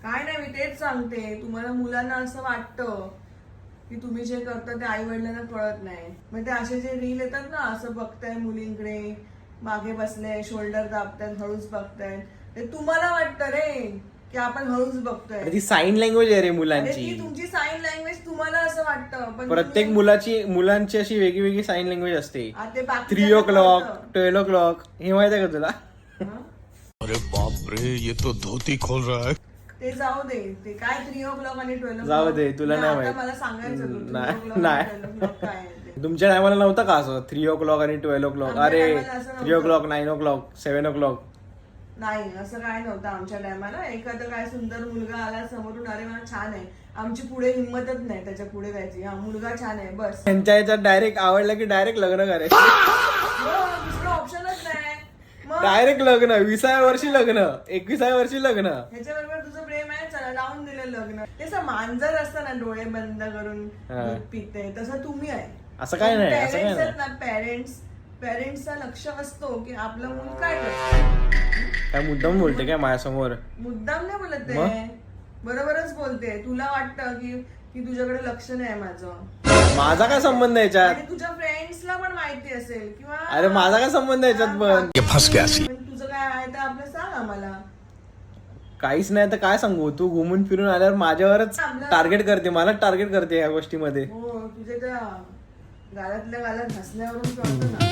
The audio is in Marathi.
काय नाही, मी तेच सांगते. तुम्हाला मुलांना असं वाटतं की तुम्ही जे करता ते आई वडिलांना कळत नाही. मग ते असे जे रील येतात ना, असं बघताय मुलींकडे, मागे बसले, शोल्डर दाबतायत, हळूच बघतायत, ते तुम्हाला वाटतं रे की आपण हळूच बघतोय. ती साईन लँग्वेज आहे रे अरे मुलांची. ती तुमची साईन लँग्वेज तुम्हाला असं वाटतं, पण प्रत्येक मुलांची अशी वेगळी साईन लँग्वेज असते. ते बाकी 3 o'clock 12 o'clock हे माहिती आहे का तुला? अरे बाप रे, ये तो धोती खोल रहा है. ते जाऊ दे, ते काय 3 o'clock आणि 12 o'clock. जाऊ दे, तुला नाही आता माहित. मला सांगायचं होतं, 3 नाही, o'clock आणि नाही. 12 o'clock काय आहे ते. तुमच्या टायमाला नव्हतं का असं 3 o'clock आणि 12 o'clock? आमच्या अरे टायमाला असं 3 नव्हतं. o'clock 9 o'clock 7 o'clock. नाही, असं काय नव्हतं आमच्या टायमाला. एखादा काय सुंदर मुलगा आला समोरून, अरे वा छान आहे, आमची पुढे हिंमतच नाही त्याच्या पुढे जायची. हा मुलगा छान आहे बस, त्यांच्या याच्यात डायरेक्ट आवडलं की डायरेक्ट लग्न करायचं. दुसरं ऑप्शनच नाही. मग डायरेक्ट लग्न 20व्या वर्षी लग्न 21व्या वर्षी लग्न. ह्याच्याबरोबर तुझं प्रेम आहे, चला लावून दिलं लग्न. तसं मांजर असतं ना, डोळे बंद करून दूध पिते, तसं तुम्ही आहे. असं काय नाही, असं काय पेरेंट्स नाही. आहेत ना, पेरेंट्सचा लक्ष असतो की आपलं मूल काय करतं. काय मुद्दाम बोलते काय माझ्यासमोर? मुद्दाम नाही बोलत मग? आहे, बरोबरच बोलते. तुला वाटतं की की तुझ्याकडे लक्ष नाही माझं. माझा काय संबंध आहे याच्यात? आणि तुझ्या फ्रेंड्सला पण माहिती असेल किंवा अरे माझा काय संबंध आहे याच्यात पण? ये फंस गया सी. पण तुझं काय आहे तर आपलं सांग आम्हाला. काहीच नाही तर काय सांगू, तू घुमून फिरून आल्यावर माझ्यावरच टार्गेट करते, मला टार्गेट करते या गोष्टीमध्ये. हो, तुझ्या त्या गालातल्या गालात हसण्यावरून कळतं ना.